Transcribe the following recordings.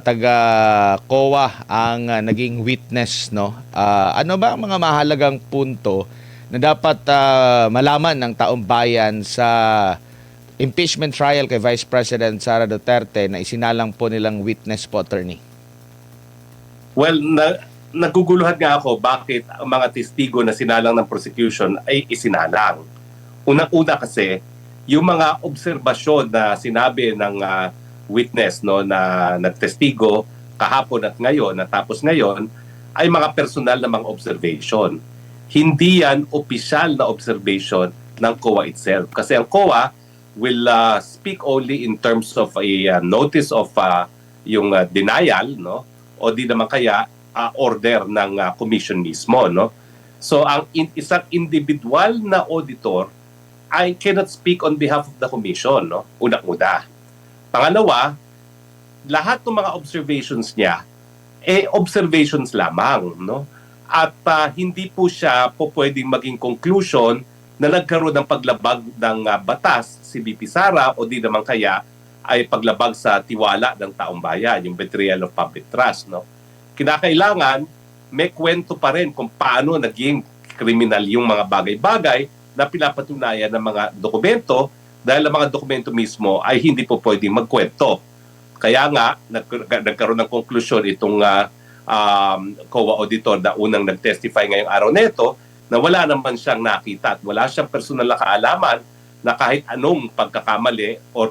taga COA ang naging witness, no? Ano ba ang mga mahalagang punto na dapat malaman ng taong bayan sa impeachment trial kay Vice President Sara Duterte na isinalang po nilang witness po, attorney? Well, naguguluhan nga ako bakit ang mga testigo na sinalang ng prosecution ay isinalang. Unang-una kasi, yung mga obserbasyon na sinabi ng witness no na nagtestigo kahapon at ngayon, natapos ngayon, ay mga personal na mga observation. Hindi yan opisyal na observation ng COA itself. Kasi ang COA will speak only in terms of a notice of yung denial, no? O di naman kaya order ng commission mismo, no? So ang isang individual na auditor I cannot speak on behalf of the commission, no? Una-una. Pangalawa, lahat ng mga observations niya observations lamang, no? At hindi po siya pwedeng maging conclusion na nagkaroon ng paglabag ng batas si VP Sara o di naman kaya ay paglabag sa tiwala ng taong bayan, yung betrayal of public trust, no? Kinakailangan may kwento pa rin kung paano naging kriminal yung mga bagay-bagay na pinapatunayan ng mga dokumento dahil ang mga dokumento mismo ay hindi po pwedeng magkwento. Kaya nga, nagkaroon ng konklusyon itong COA auditor na unang nag-testify ngayong araw nito na wala naman siyang nakita at wala siyang personal na kaalaman na kahit anong pagkakamali o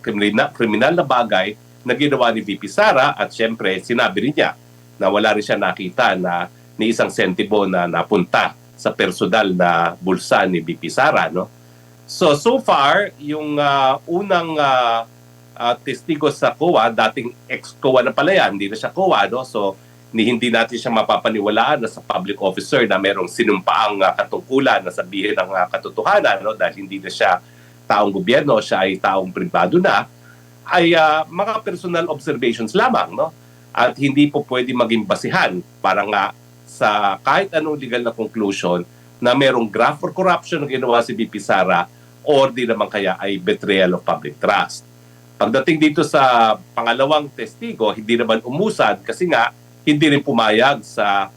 kriminal na bagay na ginawa ni VP Sara at syempre sinabi rin niya na wala rin siya nakita na ni isang sentibo na napunta sa personal na bulsa ni VP Sara, no? So far, yung unang testigo sa COA, dating ex-COA na pala yan, hindi na siya COA, no? So hindi natin siya mapapaniwalaan na sa public officer na merong sinumpaang katungkulan na sabihin ng katotohanan, no? Dahil hindi na siya taong gobyerno, siya ay taong pribado na, ay mga personal observations lamang, no? At hindi po pwede maging basihan para nga sa kahit anong legal na conclusion na merong graft for corruption na ginawa si VP Sara or di naman kaya ay betrayal of public trust. Pagdating dito sa pangalawang testigo, hindi naman umusad kasi nga hindi rin pumayag sa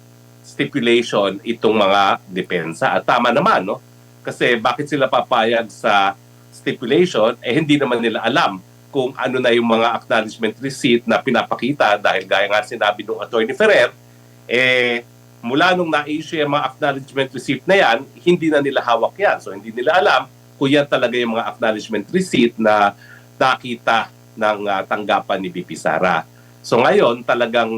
stipulation itong mga depensa. At tama naman, no? Kasi bakit sila papayag sa stipulation, hindi naman nila alam kung ano na yung mga acknowledgement receipt na pinapakita dahil gaya nga sinabi ng Attorney Ferrer, mula nung na-issue yung mga acknowledgement receipt na yan, hindi na nila hawak yan. So hindi nila alam kung yan talaga yung mga acknowledgement receipt na nakita ng tanggapan ni VP Sara. So ngayon talagang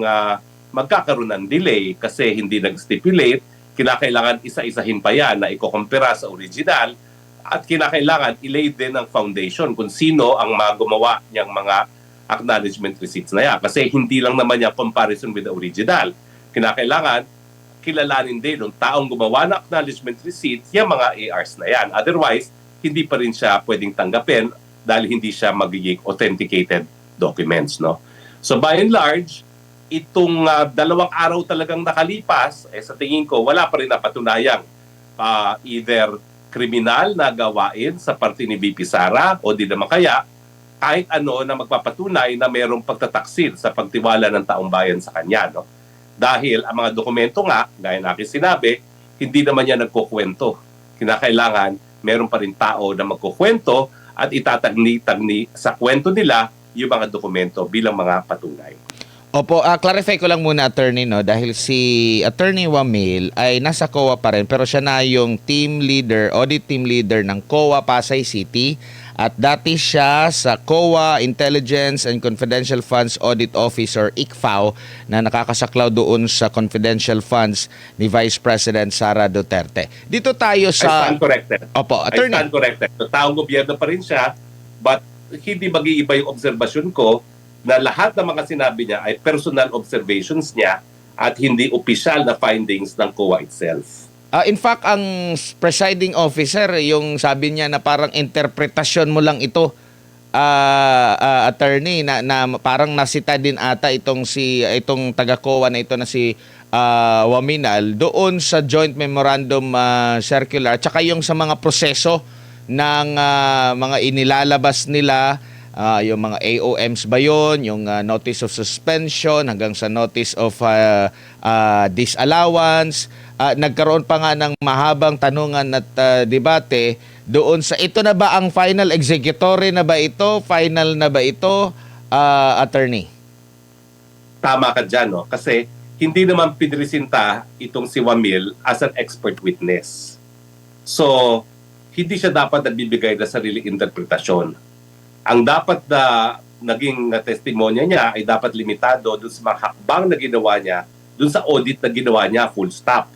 magkakaroon ng delay kasi hindi nag-stipulate, kinakailangan isa-isahin pa yan na ikukumpira sa original at kinakailangan ilay din ng foundation kung sino ang gumawa niyang mga acknowledgement receipts na yan. Kasi hindi lang naman yung comparison with the original. Kinakailangan kilalanin din ng taong gumawa ng acknowledgement receipt yung mga ARs na yan. Otherwise, hindi pa rin siya pwedeng tanggapin dahil hindi siya magiging authenticated documents, no? So by and large, itong 2 araw talagang nakalipas, sa tingin ko, wala pa rin napatunayang either kriminal na gawain sa parte ni VP Sara o di naman kaya kahit ano na magpapatunay na mayroong pagtataksil sa pagtiwala ng taong bayan sa kanya, no? Dahil ang mga dokumento nga, gaya na aking sinabi, hindi naman yan nagkukwento. Kinakailangan, meron pa rin tao na magkukwento at itatagni-tagni sa kwento nila yung mga dokumento bilang mga patunay. Opo, clarify ko lang muna, attorney, no, dahil si Attorney Wamil ay nasa COA pa rin pero siya na yung team leader, audit team leader ng COA Pasay City at dati siya sa COA Intelligence and Confidential Funds Audit Office or ICFAO na nakakasaklaw doon sa confidential funds ni Vice President Sara Duterte. Dito tayo sa... I stand corrected. Opo, attorney. I stand corrected. So, taong gobyerno pa rin siya but hindi mag-iiba yung obserbasyon ko na lahat ng mga sinabi niya ay personal observations niya at hindi opisyal na findings ng COA itself. In fact, ang presiding officer, yung sabi niya na parang interpretasyon mo lang ito, attorney, na parang nasita din ata itong taga-COA na ito na si Waminal doon sa joint memorandum circular, tsaka yung sa mga proseso ng mga inilalabas nila Yung mga AOMs ba yun, yung notice of suspension hanggang sa notice of disallowance. Nagkaroon pa nga ng mahabang tanungan at debate doon sa ito na ba ang final executory na ba ito, final na ba ito, attorney? Tama ka dyan, no? Kasi hindi naman pinresinta itong si Wamil as an expert witness. So, hindi siya dapat nagbibigay ng sarili interpretasyon. Ang dapat na naging testimonya niya ay dapat limitado dun sa mga hakbang na ginawa niya, dun sa audit na ginawa niya, full stop.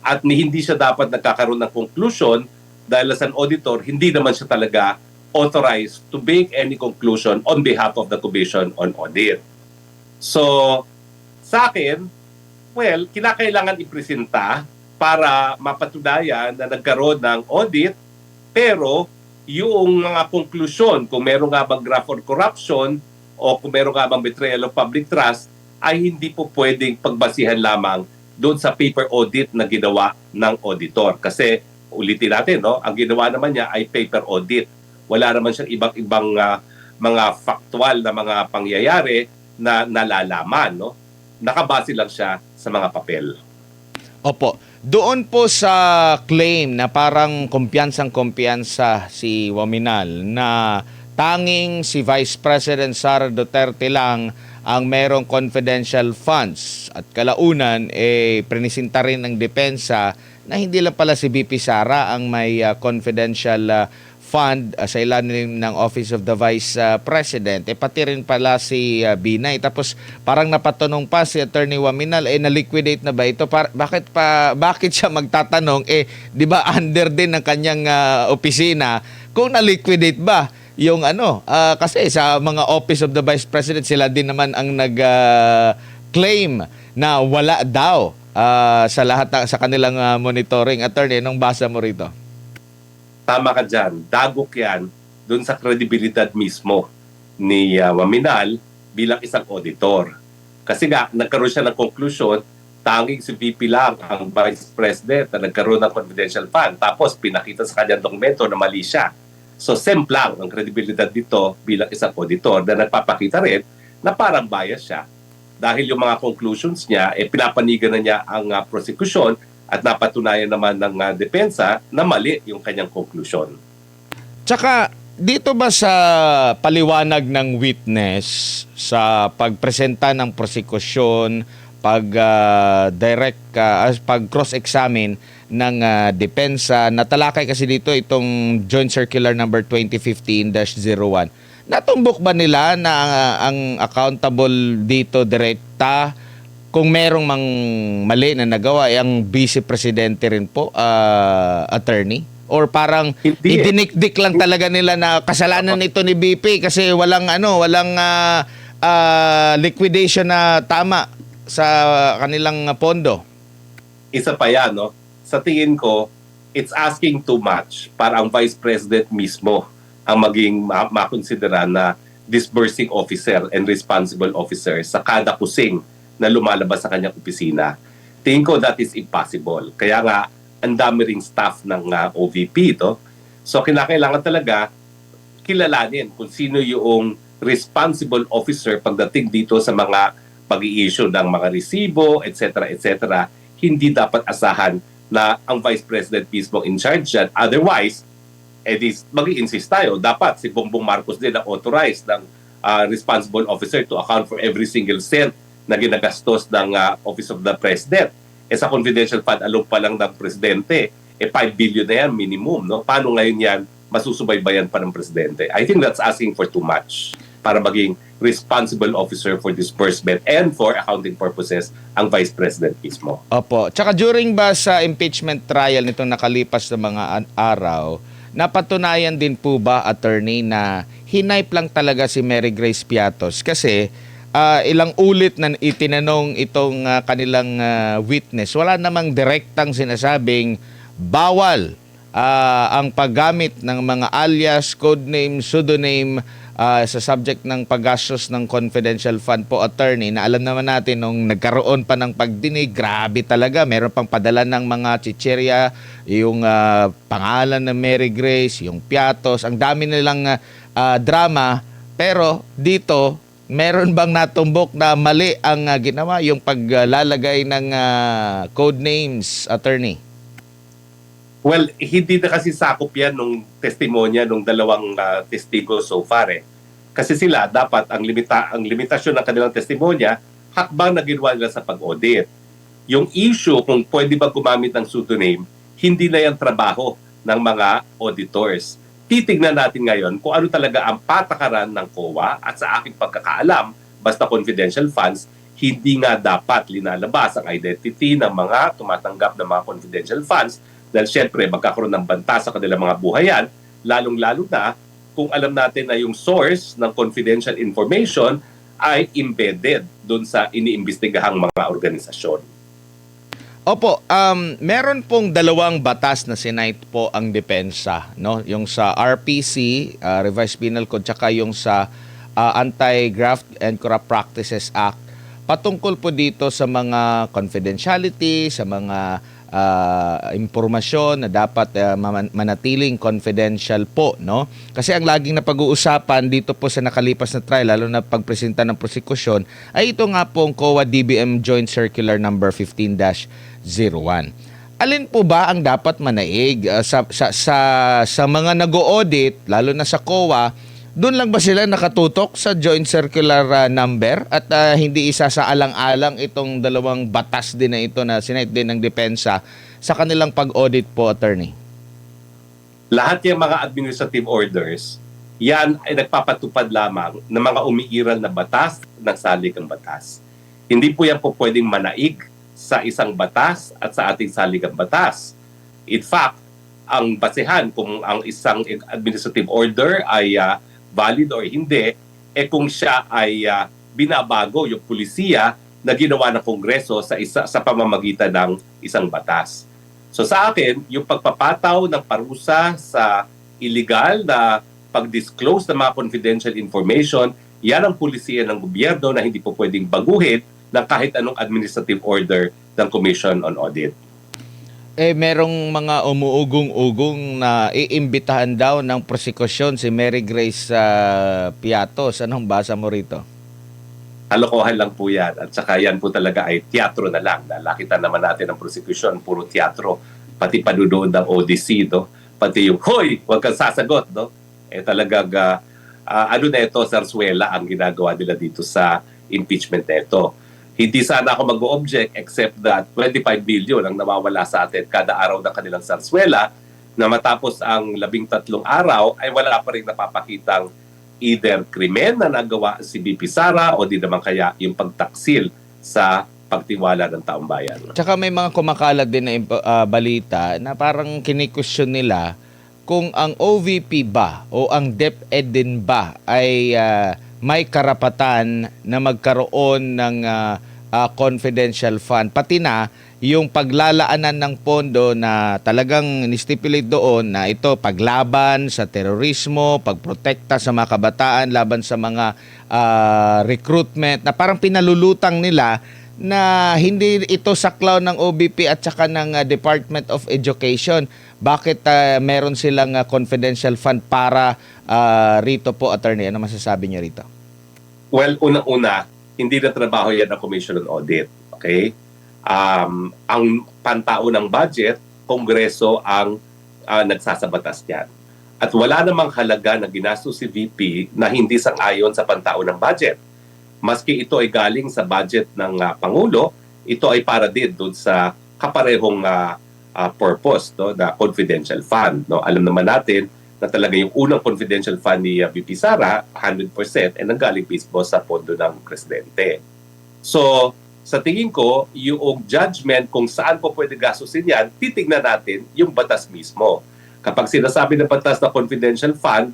At hindi siya dapat nagkakaroon ng conclusion dahil as an auditor, hindi naman siya talaga authorized to make any conclusion on behalf of the Commission on Audit. So, sa akin, well, kinakailangan ipresenta para mapatunayan na nagkaroon ng audit, pero yung mga konklusyon, kung meron nga bang graft or corruption o kung meron nga bang betrayal of public trust, ay hindi po pwedeng pagbasihan lamang doon sa paper audit na ginawa ng auditor. Kasi ulitin natin, no, ang ginawa naman niya ay paper audit. Wala naman siyang ibang mga factual na mga pangyayari na nalalaman. No? Nakabase lang siya sa mga papel. Opo. Doon po sa claim na parang kumpiyansang-kumpiyansa si Waminal na tanging si Vice President Sara Duterte lang ang merong confidential funds at kalaunan prinisinta rin ng depensa na hindi lang pala si BP Sara ang may confidential fund sa ilalim ng Office of the Vice President. Pati rin pala si Binay. Tapos parang napatanong pa si Attorney Waminal, na-liquidate na ba ito? Bakit siya magtatanong? Di ba under din ng kanyang opisina kung na-liquidate ba yung kasi sa mga Office of the Vice President, sila din naman ang nag-claim na wala daw sa lahat sa kanilang monitoring. Attorney, anong basa mo rito? Tama ka dyan. Dagok yan doon sa kredibilidad mismo ni Waminal bilang isang auditor. Kasi nga, nagkaroon siya ng conclusion, tanging si VP lang ang Vice President na nagkaroon ng confidential fund. Tapos pinakita sa kanyang dokumento na mali siya. So, semplang ang kredibilidad dito bilang isang auditor na nagpapakita rin na parang bias siya. Dahil yung mga conclusions niya, pinapanigan na niya ang prosecution at napatunayan naman ng depensa na mali yung kanyang conclusion. Tsaka, dito ba sa paliwanag ng witness sa pagpresenta ng prosekusyon, pag cross-examine ng depensa, natalakay kasi dito itong Joint Circular number 2015-01. Natumbok ba nila na ang accountable dito direkta kung merong mali na nagawa ang vice presidente rin po, attorney? Or parang idinikdik lang talaga nila na kasalanan ito ni BP kasi walang liquidation na tama sa kanilang pondo? Isa pa yan, no? Sa tingin ko, it's asking too much para ang Vice President mismo ang maging makonsidera na disbursing officer and responsible officer sa kada kusing na lumalabas sa kanyang opisina. Tingin ko that is impossible. Kaya nga, ang dami ring staff ng OVP ito. So, kinakailangan talaga kilalanin kung sino yung responsible officer pagdating dito sa mga pag-i-issue ng mga resibo, etc., etc. Hindi dapat asahan na ang Vice President mismo in charge yan. Otherwise, mag-i-insist tayo. Dapat si Bongbong Marcos din ang authorized ng responsible officer to account for every single cent na ginagastos ng Office of the President. Sa confidential fund, alone pa lang ng Presidente, 5 billion na yan minimum. No? Paano ngayon yan masusubaybayan pa ng Presidente? I think that's asking for too much para maging responsible officer for disbursement and for accounting purposes ang Vice President mismo. Opo. Tsaka during ba sa impeachment trial nitong nakalipas na mga araw, napatunayan din po ba, attorney, na hinipe lang talaga si Mary Grace Piatos? Kasi ilang ulit na itinanong itong kanilang witness, wala namang direktang sinasabing bawal ang paggamit ng mga alias, codename, pseudonym sa subject ng paggastos ng confidential fund po, attorney, na alam naman natin nung nagkaroon pa ng pagdinig, grabe talaga, meron pang padala ng mga chichirya, yung pangalan ng Mary Grace, yung Piatos, ang dami nilang drama Pero dito, meron bang natumbok na mali ang ginawa, yung paglalagay ng code names, attorney? Well, hindi na kasi sakop yan nung testimonya nung dalawang testigo so far eh. Kasi sila dapat ang limitasyon ng kanilang testimonya hakbang na ginawa nila sa pag-audit. Yung issue kung pwede ba gumamit ng pseudonym, hindi na yan trabaho ng mga auditors. Titignan natin ngayon kung ano talaga ang patakaran ng COA at sa aking pagkakaalam, basta confidential funds, hindi nga dapat linalabas ang identity ng mga tumatanggap ng mga confidential funds dahil syempre magkakaroon ng banta sa kanilang mga buhayan, lalong-lalo na kung alam natin na yung source ng confidential information ay embedded doon sa iniimbestigahang mga organisasyon. Opo, meron pong dalawang batas na sinight po ang depensa, no? Yung sa RPC, Revised Penal Code, tsaka yung sa Anti-Graft and Corrupt Practices Act. Patungkol po dito sa mga confidentiality, sa mga impormasyon na dapat manatiling confidential po, no? Kasi ang laging napag-uusapan dito po sa nakalipas na trial, lalo na pagpresenta ng prosekusyon, ay ito nga pong COA DBM Joint Circular number 15-01. Alin po ba ang dapat manaig sa mga nag-o-audit, lalo na sa COA? Doon lang ba sila nakatutok sa joint circular number at hindi isa sa alang-alang itong dalawang batas din na ito na sinight din ng depensa sa kanilang pag-audit po, attorney? Lahat yung mga administrative orders, yan ay nagpapatupad lamang ng mga umiiral na batas ng saligang batas. Hindi po yan po pwedeng manaig sa isang batas at sa ating saligang batas. In fact, ang basehan kung ang isang administrative order ay valid or hindi, kung siya ay binabago yung pulisiya na ginawa ng Kongreso sa pamamagitan ng isang batas. So sa akin, yung pagpapataw ng parusa sa illegal na pag-disclose ng mga confidential information, yan ang pulisiya ng gobyerno na hindi po pwedeng baguhin ng kahit anong administrative order ng Commission on Audit. Merong mga umuugong-ugong na iimbitahan daw ng prosekusyon si Mary Grace Piatos. Anong basa mo rito? Kalokohan lang po yan. At saka yan po talaga ay teatro na lang. Nakita naman natin ang prosecution, puro teatro. Pati panunood ng ODC, no? Pati yung, hoy, huwag kang sasagot, no? Talagang, ano na ito, sarswela ang ginagawa nila dito sa impeachment na ito. Hindi sana ako mag-o-object except that 25 billion ang nawawala sa atin kada araw ng kanilang sarswela na matapos ang 13 araw ay wala pa rin napapakitang either krimen na nagawa si BP Sara o di naman kaya yung pagtaksil sa pagtiwala ng taong bayan. Tsaka may mga kumakalat din na balita na parang kinikwestiyon nila kung ang OVP ba o ang DepEd din ba ay may karapatan na magkaroon ng confidential fund. Pati na yung paglalaanan ng pondo na talagang nistipulate doon na ito paglaban sa terorismo, pagprotekta sa mga kabataan laban sa mga recruitment na parang pinalulutang nila na hindi ito saklaw ng OBP at saka ng Department of Education. Bakit meron silang confidential fund para rito po, attorney? Ano masasabi niyo rito? Well, unang-una, hindi na trabaho yan ng Commission on Audit. Okay? Ang pantao ng budget, Kongreso ang nagsasabatas niyan. At wala namang halaga na ginastos si VP na hindi sang-ayon sa pantao ng budget. Maski ito ay galing sa budget ng Pangulo, ito ay para din doon sa kaparehong purpose, no, na confidential fund. No? Alam naman natin na talaga yung unang confidential fund ni VP Sara, 100% ay nanggaling mismo sa pondo ng Presidente. So, sa tingin ko, yung judgment kung saan po pwede gastusin yan, titignan natin yung batas mismo. Kapag sinasabi ng batas na confidential fund,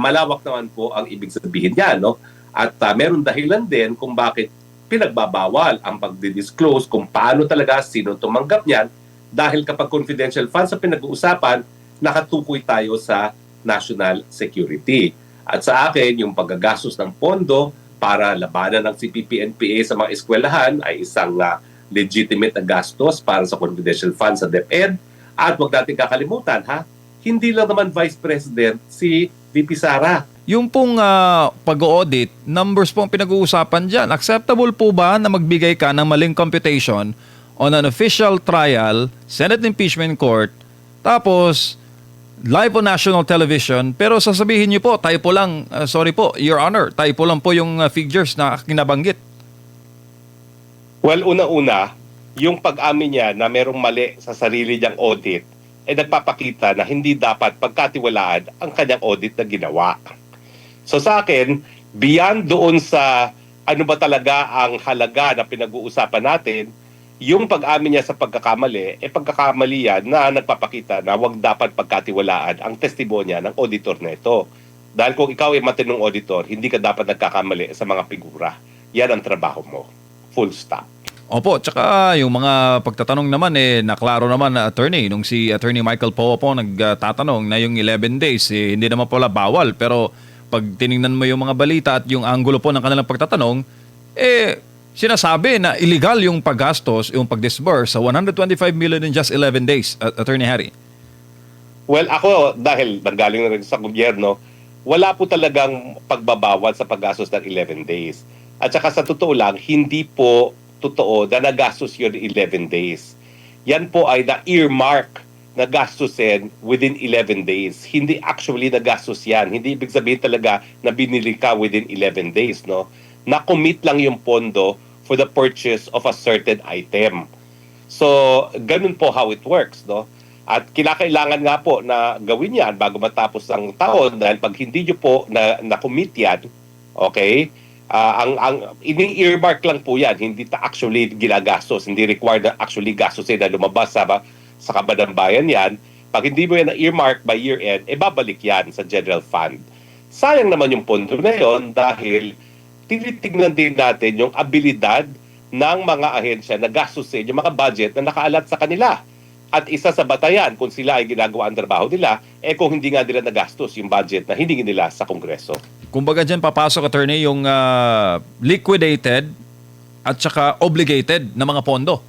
malawak naman po ang ibig sabihin niya, no? At meron dahilan din kung bakit pinagbabawal ang pagdi-disclose kung paano talaga sino tumanggap niyan dahil kapag confidential funds sa pinag-uusapan, nakatukoy tayo sa national security. At sa akin, yung paggagastos ng pondo para labanan ng CPP-NPA sa mga eskwelahan ay isang legitimate na gastos para sa confidential funds sa DepEd. At huwag natin kakalimutan, hindi lang naman Vice President si VP Sara. yung pong pag-audit, numbers po ang pinag-uusapan dyan. Acceptable po ba na magbigay ka ng maling computation on an official trial, Senate Impeachment Court, tapos live on national television, pero sasabihin niyo po, typo lang, sorry po, Your Honor, typo lang po yung figures na kinabanggit. Well, una-una, yung pag-amin niya na merong mali sa sarili niyang audit, nagpapakita na hindi dapat pagkatiwalaan ang kanyang audit na ginawa. So sa akin, beyond doon sa ano ba talaga ang halaga na pinag-uusapan natin, yung pag-amin niya sa pagkakamali, pagkakamali yan na nagpapakita na wag dapat pagkatiwalaan ang testimonya ng auditor na ito. Dahil kung ikaw ay matinong auditor, hindi ka dapat nagkakamali sa mga figura. Yan ang trabaho mo. Full stop. Opo, tsaka yung mga pagtatanong naman naklaro naman na attorney nung si Attorney Michael Poe po nagtatanong na yung 11 days hindi naman pala bawal, pero pag tiningnan mo yung mga balita at yung anggulo po ng kanilang pagtatanong, sinasabi na illegal yung paggastos, yung pag-disburse sa 125 million in just 11 days, Attorney Harry. Well, ako, dahil nanggaling na rin sa gobyerno, wala po talagang pagbabawal sa paggastos ng 11 days. At saka sa totoo lang, hindi po totoo na nagastos yun 11 days. Yan po ay na-earmark na gastusin within 11 days. Hindi actually nagastos yan. Hindi ibig sabihin talaga na binili ka within 11 days. No? Na-commit lang yung pondo for the purchase of a certain item. So, ganun po how it works. No? At kinakailangan nga po na gawin yan bago matapos ang taon dahil pag hindi nyo po na-commit yan, okay, ang ini-earmark lang po yan, hindi actually ginagastos, hindi required na actually gastusin na lumabas sa kaban ng bayan yan. Pag hindi mo yan na-earmark by year-end, babalik yan sa general fund. Sayang naman yung pondo na yon dahil tinitignan din natin yung abilidad ng mga ahensya na gastusin yung mga budget na nakaalat sa kanila. At isa sa batayan kung sila ay ginagawa ang trabaho nila, kung hindi nga nila nagastos yung budget na hiningi nila sa Kongreso. Kumbaga dyan papasok, attorney, yung liquidated at saka obligated na mga pondo.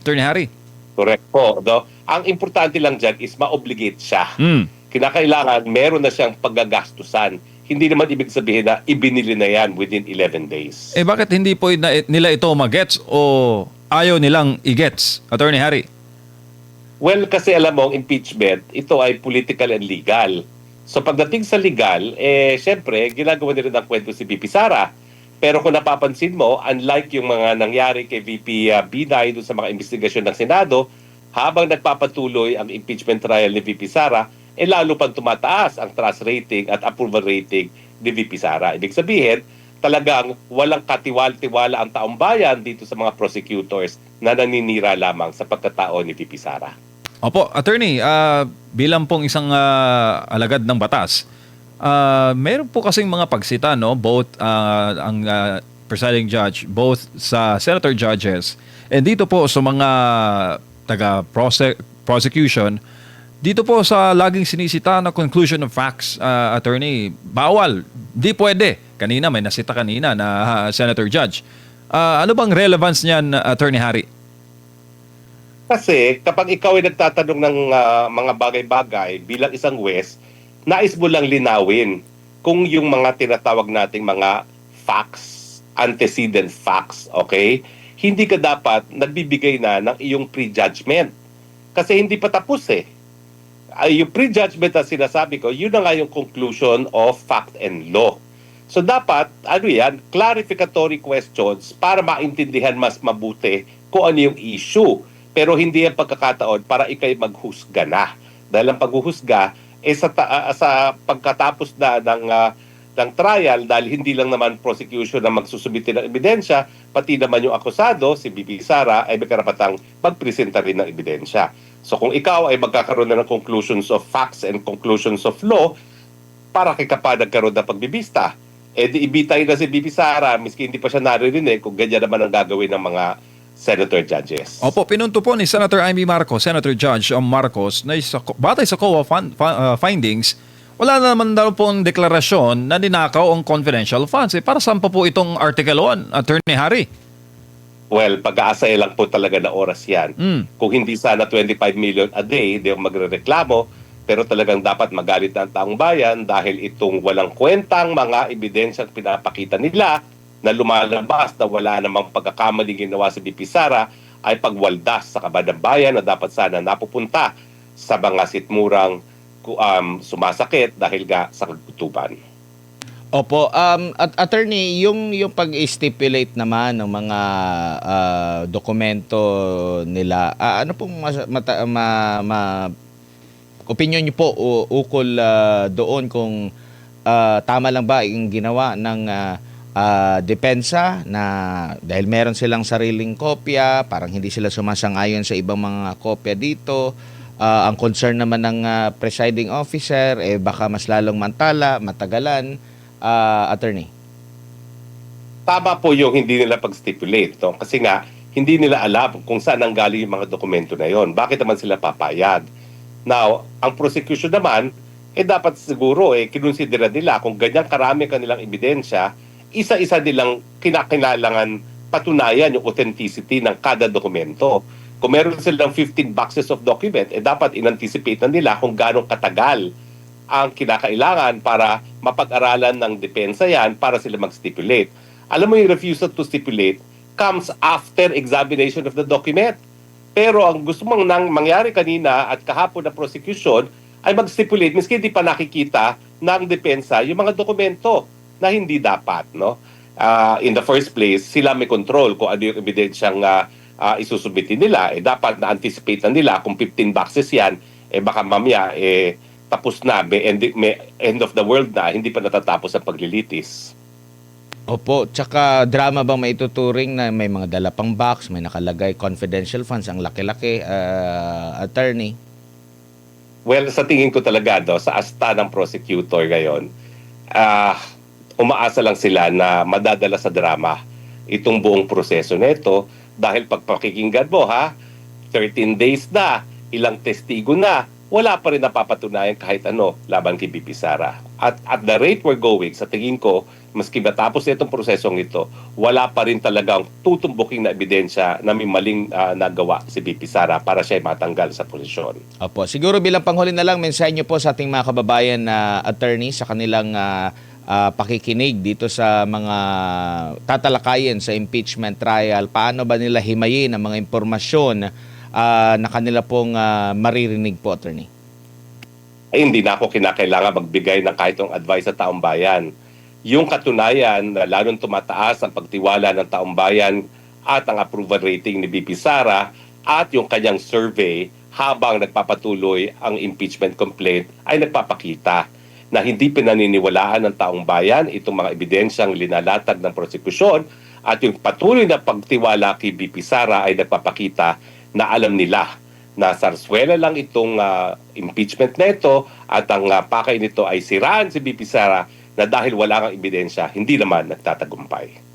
Attorney Harry. Correct po. No? Ang importante lang dyan is ma-obligate siya. Mm. Kinakailangan meron na siyang paggagastusan. Hindi naman ibig sabihin na ibinili na yan within 11 days. Bakit hindi po nila ito magets o ayaw nilang igets, Attorney Harry? Well, kasi alam mo, ang impeachment, ito ay political and legal. So pagdating sa legal, syempre, ginagawa nila ng kwento si VP Sara. Pero kung napapansin mo, unlike yung mga nangyari kay VP Binay doon sa mga investigasyon ng Senado, habang nagpapatuloy ang impeachment trial ni VP Sara, lalo pang tumataas ang trust rating at approval rating ni VP Sara. Ibig sabihin, talagang walang katiwala ang taong bayan dito sa mga prosecutors na naninira lamang sa pagkatao ni VP Sara. Opo, attorney, bilang pong isang alagad ng batas, meron po kasing mga pagsita, no? Both ang presiding judge, both sa senator judges, and dito po sa mga taga-prosecution, dito po sa laging sinisita na conclusion of facts, attorney, bawal, di pwede. Kanina, may nasita kanina na senator judge. Ano bang relevance niyan, Attorney Harry? Kasi kapag ikaw ay nagtatanong ng mga bagay-bagay bilang isang West, nais mo lang linawin kung yung mga tinatawag nating mga facts, antecedent facts, okay? Hindi ka dapat nagbibigay na ng iyong prejudgment. Kasi hindi pa tapos eh. Yung prejudgment na sinasabi ko, yun na nga yung conclusion of fact and law. So dapat, clarificatory questions para maintindihan mas mabuti kung ano yung issue. Pero hindi ang pagkakataon para ikay maghusga na. Dahil ang paghuhusga sa pagkatapos na ng trial, dahil hindi lang naman prosecution na magsusubiti ng ebidensya, pati naman yung akusado, si VP Sara, ay may karapatang magpresenta rin ng ebidensya. So kung ikaw ay magkakaroon na ng conclusions of facts and conclusions of law, para kay ka pa nagkaroon ng pagbibista, di ibitay na si VP Sara, miski hindi pa siya naririnig kung ganyan naman ang gagawin ng mga senator judges. Opo, pinunto po ni Senator Amy Marcos, Senator Judge Marcos, na batay sa COA findings, wala naman daw pong deklarasyon na ninakaw ang confidential funds. Para saan pa po itong Article 1, Attorney Harry? Well, pag-aasay lang po talaga na oras yan. Kung hindi sana 25 million a day, hindi ako magre-reklamo. pero talagang dapat magalit na ang taong bayan dahil itong walang kwentang mga ebidensya at pinapakita nila na lumalabas na wala namang pagkakamali ginawa si BP Sara ay pagwaldas sa kaban ng bayan na dapat sana napupunta sa mga sitmurang sumasakit dahil nga sa kagutuban. Opo, attorney, yung pag-stipulate naman ng mga dokumento nila, ano pong opinion niyo po ukol doon kung tama lang ba yung ginawa ng depensa na dahil meron silang sariling kopya, parang hindi sila sumasang-ayon sa ibang mga kopya dito. Ang concern naman ng presiding officer, baka mas lalong matagalan. Attorney. Tama po yung hindi nila pag-stipulate. No? Kasi nga, hindi nila alam kung saan nanggaling yung mga dokumento na yon. Bakit naman sila papayag? Now, ang prosecution naman, dapat siguro kinonsidera nila kung ganyan karami kanilang ebidensya, isa-isa nilang kinakailangan patunayan yung authenticity ng kada dokumento. Kung meron silang 15 boxes of document, dapat in-anticipate na nila kung gano'ng katagal ang kinakailangan para mapag-aralan ng depensa yan para sila mag-stipulate. Alam mo, yung refusal to stipulate comes after examination of the document. Pero ang gusto mong mangyari kanina at kahapon na prosecution ay mag-stipulate miski hindi pa nakikita ng depensa yung mga dokumento na hindi dapat. No? In the first place, sila may control kung ano yung ebidensyang isusubitin nila. Dapat na-anticipate na nila kung 15 boxes yan, baka mamaya tapos na, may end of the world na, hindi pa natatapos ang paglilitis. Opo, tsaka drama bang maituturing na may mga dala pang box, may nakalagay confidential funds, ang laki-laki, attorney? Well, sa tingin ko talaga, sa asta ng prosecutor ngayon, umaasa lang sila na madadala sa drama itong buong proseso nito dahil pag pakikinggan mo, 13 days na, ilang testigo na, wala pa rin napapatunayan kahit ano laban kay BP Sara. At at the rate we're going, sa tingin ko, maski matapos itong prosesong ito, wala pa rin talagang tutumbuking na ebidensya na may maling nagawa si BP Sara para siya ay matanggal sa posisyon. Opo, siguro bilang panghuli na lang, mensahe niyo po sa ating mga kababayan na attorney sa kanilang pakikinig dito sa mga tatalakayin sa impeachment trial. Paano ba nila himayin ang mga impormasyon na kanila pong maririnig po, attorney? Hindi na ako kinakailangan magbigay ng kahit ng advice sa taong bayan. Yung katunayan na lalong tumataas ang pagtiwala ng taong bayan at ang approval rating ni BP Sara at yung kanyang survey habang nagpapatuloy ang impeachment complaint ay nagpapakita na hindi pinaniniwalaan ng taong bayan itong mga ebidensyang linalatag ng prosekusyon at yung patuloy na pagtiwala kay BP Sara ay nagpapakita na alam nila na sarswela lang itong impeachment na ito at ang pakay nito ay siraan si BP Sara na dahil wala kang ebidensya, hindi naman nagtatagumpay.